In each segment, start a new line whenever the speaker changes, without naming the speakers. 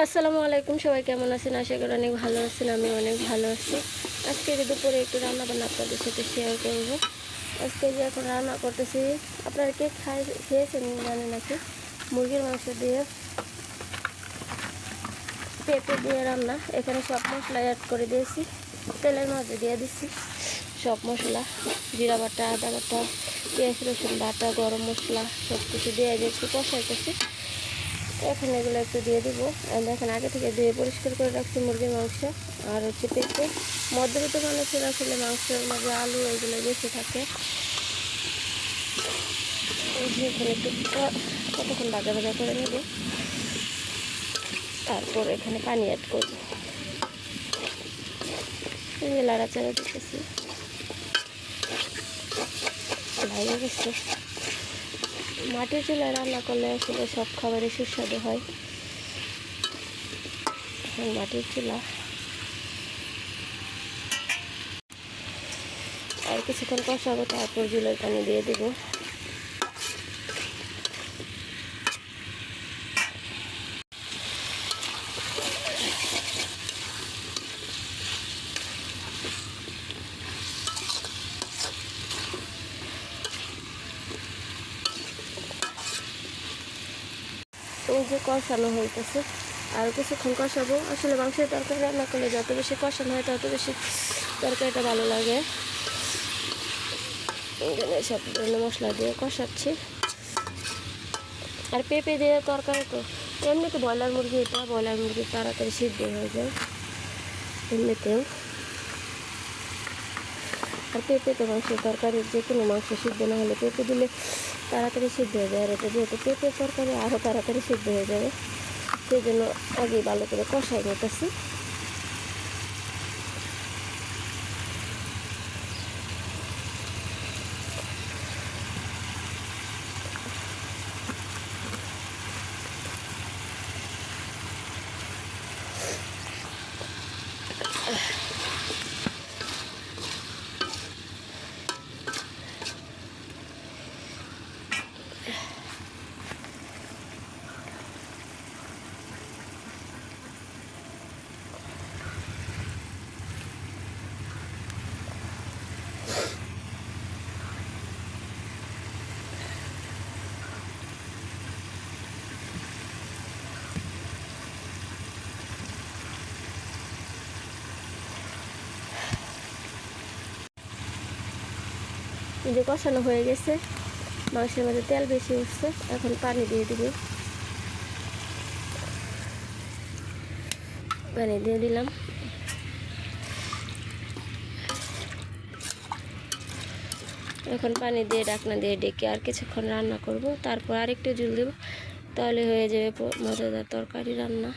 আসসালামু আলাইকুম, সবাই কেমন আছেন? আশা করি অনেক ভালো আছেন। আমি অনেক ভালো আছি। আজকে দুপুরে একটু রান্না বান্না আপনাদের সাথে শেয়ার করব। আজকে যে এখন রান্না করতেছি, আপনারা কে খেয়েছেন জানেন নাকি? মুরগির মাংস দিয়ে পেঁপে দিয়ে রান্না। এখানে সব মশলা অ্যাড করে দিয়েছি, তেলের মধ্যে দিয়ে দিচ্ছি সব মশলা, জিরা বাটা, আদা বাটা, পেঁয়াজ রসুন বাটা, গরম মশলা সব কিছু দিয়ে একটু কষাইতেছি। এখন এগুলো একটু দিয়ে দিব। দেখেন আগে থেকে ধুয়ে পরিষ্কার করে রাখছি মুরগির মাংস আর হচ্ছে পেঁপে। মধ্যবিত্ত মানুষের আসলে মাংসের মধ্যে আলু এগুলো বেশি থাকে। এখানে একটু কতক্ষণ ভাজা ভাজা করে নেব, তারপর এখানে পানি অ্যাড করব। লাড়াচাড়া দিতেছি, লাগে গেছে। মাটির চুলায় রান্না করলে আসলে সব খাবারই সুস্বাদু হয়। মাটির চুলা আর কিছুক্ষণ কষাবো, তারপর জলের পানি দিয়ে দেব। ওই যে কষানো হইতেছে, আর কিছুক্ষণ কষাবো। আসলে মাংসের তরকারি রান্না করলে যত বেশি কষানো হয় তত বেশি তরকারিটা ভালো লাগে। এখানে সব ধরনের মশলা দিয়ে কষাচ্ছি। আর পেঁপে দিয়ে তরকারি তো এমনিতে ব্রয়লার মুরগি, এটা ব্রয়লার মুরগি তাড়াতাড়ি সিদ্ধ হয়ে যায় এমনিতেও। আর পেঁপে তো মাংসের তরকারি, যে কোনো মাংস সিদ্ধ না হলে পেঁপে দিলে তাড়াতাড়ি সিদ্ধ হয়ে যায়। আর এটা যেহেতু পেঁপের তরকারি আরও তাড়াতাড়ি সিদ্ধ হয়ে যাবে, সেই জন্য আগেই ভালো করে কষাই নিতেছি। যে কষানো হয়ে গেছে, মাংসের মধ্যে তেল বেশি উঠছে, এখন পানি দিয়ে দিব। পানি দিয়ে দিলাম। এখন পানি দিয়ে ঢাকনা দিয়ে ডেকে আর কিছুক্ষণ রান্না করব, তারপর আরেকটু ঝোল দেব, তাহলে হয়ে যাবে মজাদার তরকারি রান্না,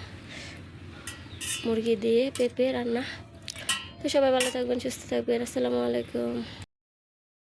মুরগি দিয়ে পেঁপে রান্না। তো সবাই ভালো থাকবেন, সুস্থ থাকবেন। আসসালামু আলাইকুম।